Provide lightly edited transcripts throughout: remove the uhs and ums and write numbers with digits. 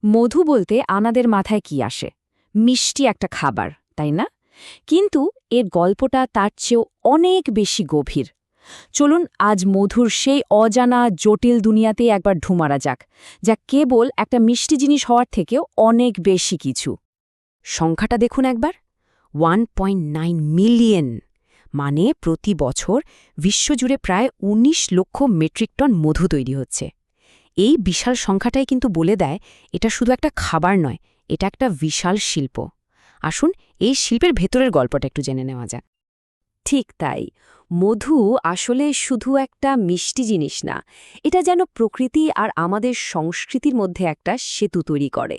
মধু বলতে আমাদের মাথায় কি আসে? মিষ্টি একটা খাবার, তাই না? কিন্তু এর গল্পটা তার চেয়েও অনেক বেশি গভীর। চলুন আজ মধুর সেই অজানা জটিল দুনিয়াতে একবার ঢুমারা যাক, যা কেবল একটা মিষ্টি জিনিস হওয়ার থেকেও অনেক বেশি কিছু। সংখ্যাটা দেখুন একবার, 1.9 মিলিয়ন। মানে প্রতি বছর বিশ্বজুড়ে প্রায় ১৯ লক্ষ মেট্রিক টন মধু তৈরি হচ্ছে। এই বিশাল সংখ্যাটাই কিন্তু বলে দেয় এটা শুধু একটা খাবার নয়, এটা একটা বিশাল শিল্প। আসুন এই শিল্পের ভেতরের গল্পটা একটু জেনে নেওয়া যাক। ঠিক তাই, মধু আসলে শুধু একটা মিষ্টি জিনিস না, এটা যেন প্রকৃতি আর আমাদের সংস্কৃতির মধ্যে একটা সেতু তৈরি করে।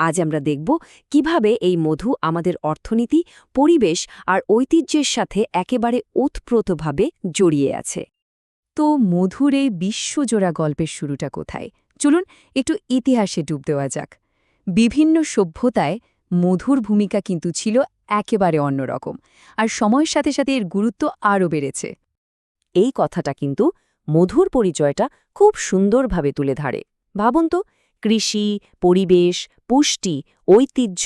আজ আমরা দেখব কিভাবে এই মধু আমাদের অর্থনীতি, পরিবেশ আর ঐতিহ্যের সাথে একেবারে ওতপ্রোতভাবে জড়িয়ে আছে। তো মধুর এই বিশ্বজোড়া গল্পের শুরুটা কোথায়? চলুন একটু ইতিহাসে ডুব দেওয়া যাক। বিভিন্ন সভ্যতায় মধুর ভূমিকা কিন্তু ছিল একেবারে অন্যরকম, আর সময়ের সাথে সাথে এর গুরুত্ব আরও বেড়েছে। এই কথাটা কিন্তু মধুর পরিচয়টা খুব সুন্দরভাবে তুলে ধরে। ভাবুন তো, কৃষি, পরিবেশ, পুষ্টি, ঐতিহ্য,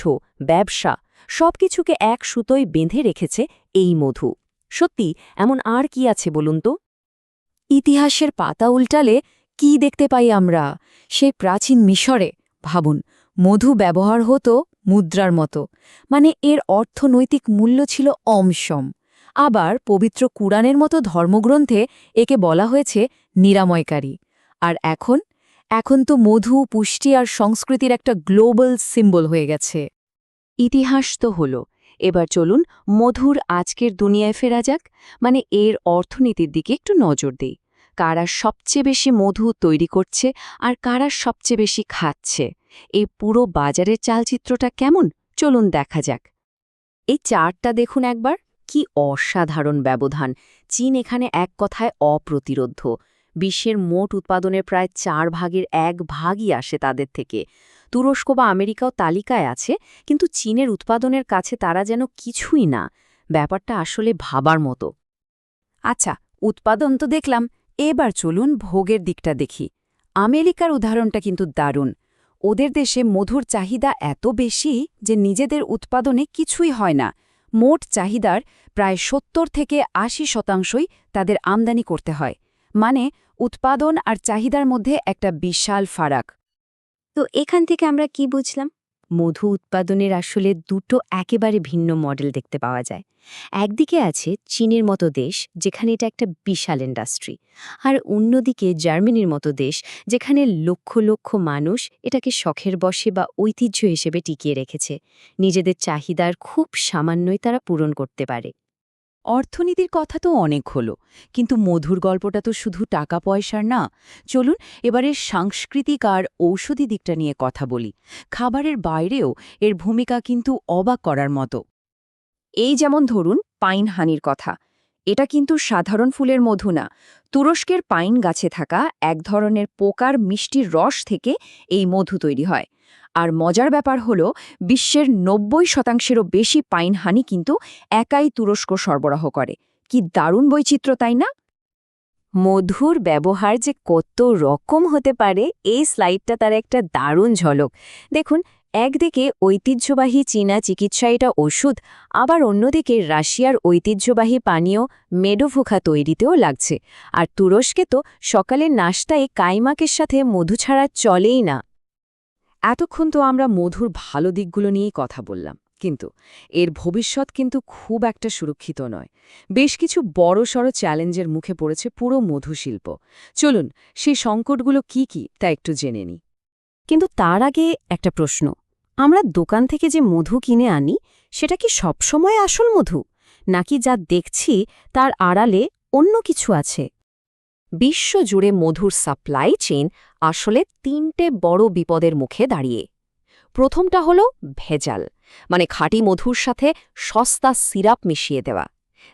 ব্যবসা সবকিছুকে এক সুতোয় বেঁধে রেখেছে এই মধু। সত্যি এমন আর কি আছে বলুন তো? ইতিহাসের পাতা উল্টালে কি দেখতে পাই আমরা? সেই প্রাচীন মিশরে ভাবুন, মধু ব্যবহার হতো মুদ্রার মতো, মানে এর অর্থনৈতিক মূল্য ছিল অমসম। আবার পবিত্র কুরআনের মতো ধর্মগ্রন্থে একে বলা হয়েছে নিরাময়কারী। আর এখন তো মধু পুষ্টি আর সংস্কৃতির একটা গ্লোবাল সিম্বল হয়ে গেছে। ইতিহাস তো হলো, এবার চলুন মধুর আজকের দুনিয়ায় ফেরা যাক, মানে এর অর্থনীতির দিকে একটু নজর দেই। কারা সবচেয়ে বেশি মধু তৈরি করছে আর কারা সবচেয়ে বেশি খাচ্ছে, এই পুরো বাজারের চালচিত্রটা কেমন চলুন দেখা যাক। এই চার্টটা দেখুন একবার, কি অসাধারণ ব্যবধান। চীন এখানে এক কথায় অপ্রতিরোধ্য। বিশ্বের মোট উৎপাদনের প্রায় 1/4 আসে তাদের থেকে। তুরস্ক বা আমেরিকাও তালিকায় আছে, কিন্তু চীনের উৎপাদনের কাছে তারা যেন কিছুই না। ব্যাপারটা আসলে ভাবার মতো। আচ্ছা, উৎপাদন তো দেখলাম, এবার চলুন ভোগের দিকটা দেখি। আমেরিকার উদাহরণটা কিন্তু দারুণ। ওদের দেশে মধুর চাহিদা এত বেশি যে নিজেদের উৎপাদনে কিছুই হয় না। মোট চাহিদার প্রায় ৭০ থেকে ৮০% তাদের আমদানি করতে হয়। মানে উৎপাদন আর চাহিদার মধ্যে একটা বিশাল ফারাক। তো এখান থেকে আমরা কি বুঝলাম? মধু উৎপাদনের আসলে দুটো একেবারে ভিন্ন মডেল দেখতে পাওয়া যায়। একদিকে আছে চীনের মতো দেশ, যেখানে এটা একটা বিশাল ইন্ডাস্ট্রি, আর অন্যদিকে জার্মানির মতো দেশ, যেখানে লক্ষ লক্ষ মানুষ এটাকে শখের বশে বা ঐতিহ্য হিসেবে টিকিয়ে রেখেছে। নিজেদের চাহিদার খুব সামান্যই তারা পূরণ করতে পারে। অর্থনীতির কথা তো অনেক হলো, কিন্তু মধুর গল্পটা তো শুধু টাকা পয়সার না। চলুন এবারে সাংস্কৃতিক আর ঔষধি দিকটা নিয়ে কথা বলি। খাবারের বাইরেও এর ভূমিকা কিন্তু অবাক করার মতো। এই যেমন ধরুন পাইন হানির কথা। এটা কিন্তু সাধারণ ফুলের মধু না, তুরস্কের পাইন গাছে থাকা এক ধরনের পোকার মিষ্টির রস থেকে এই মধু তৈরি হয়। আর মজার ব্যাপার হলো, বিশ্বের ৯০%-এরও বেশি পাইন হানি কিন্তু একাই তুরস্ক সরবরাহ করে। কি দারুণ বৈচিত্র্য, তাই না? মধুর ব্যবহার যে কত রকম হতে পারে, এই স্লাইডটা তার একটা দারুণ ঝলক। দেখুন, একদিকে ঐতিহ্যবাহী চীনা চিকিৎসা এটা ওষুধ, আবার অন্যদিকে রাশিয়ার ঐতিহ্যবাহী পানীয় মেডোভোখা তৈরিতেও লাগছে। আর তুরস্কে তো সকালের নাশতায় কাইমাকের সাথে মধু ছাড়া চলেই না। এতক্ষণ তো আমরা মধুর ভালো দিকগুলো নিয়েই কথা বললাম, কিন্তু এর ভবিষ্যৎ কিন্তু খুব একটা সুরক্ষিত নয়। বেশ কিছু বড়সড় চ্যালেঞ্জের মুখে পড়েছে পুরো মধু শিল্প। চলুন সেই সংকটগুলো কি কি তা একটু জেনে নিই। কিন্তু তার আগে একটা প্রশ্ন, আমরা দোকান থেকে যে মধু কিনে আনি, সেটা কি সবসময় আসল মধু, নাকি যা দেখছি তার আড়ালে অন্য কিছু আছে? বিশ্বজুড়ে মধুর সাপ্লাই চেইন আসলে ৩টে বড় বিপদের মুখে দাঁড়িয়ে। প্রথমটা হলো ভেজাল, মানে খাঁটি মধুর সাথে সস্তা সিরাপ মিশিয়ে দেওয়া।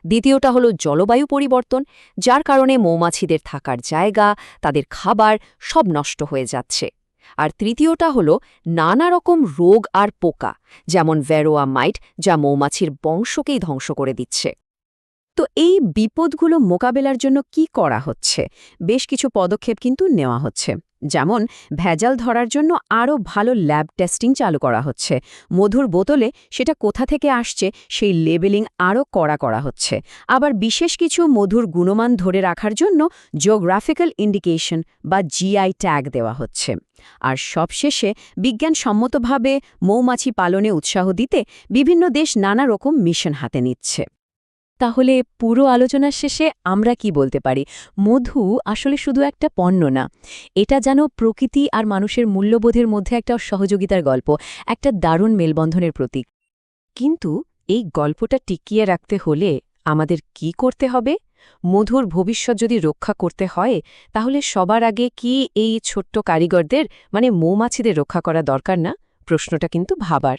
দ্বিতীয়টা হলো জলবায়ু পরিবর্তন, যার কারণে মৌমাছিদের থাকার জায়গা, তাদের খাবার সব নষ্ট হয়ে যাচ্ছে। আর তৃতীয়টা হলো নানা রকম রোগ আর পোকা, যেমন ভেরোয়া মাইট, যা মৌমাছির বংশকেই ধ্বংস করে দিচ্ছে। তো এই বিপদগুলো মোকাবেলার জন্য কি করা হচ্ছে? বেশ কিছু পদক্ষেপ কিন্তু নেওয়া হচ্ছে। যেমন ভেজাল ধরার জন্য আরও ভালো ল্যাব টেস্টিং চালু করা হচ্ছে, মধুর বোতলে সেটা কোথা থেকে আসছে সেই লেবেলিং আরও করা হচ্ছে, আবার বিশেষ কিছু মধুর গুণমান ধরে রাখার জন্য জিওগ্রাফিক্যাল ইন্ডিকেশন বা জিআই ট্যাগ দেওয়া হচ্ছে। আর সবশেষে বিজ্ঞানসম্মতভাবে মৌমাছি পালনে উৎসাহ দিতে বিভিন্ন দেশ নানা রকম মিশন হাতে নিচ্ছে। তাহলে পুরো আলোচনার শেষে আমরা কি বলতে পারি? মধু আসলে শুধু একটা পণ্য না, এটা যেন প্রকৃতি আর মানুষের মূল্যবোধের মধ্যে একটা সহযোগিতার গল্প, একটা দারুণ মেলবন্ধনের প্রতীক। কিন্তু এই গল্পটা টিকিয়ে রাখতে হলে আমাদের কি করতে হবে? মধুর ভবিষ্যৎ যদি রক্ষা করতে হয়, তাহলে সবার আগে কি এই ছোট্ট কারিগরদের, মানে মৌমাছিদের রক্ষা করা দরকার না? প্রশ্নটা কিন্তু ভাবার।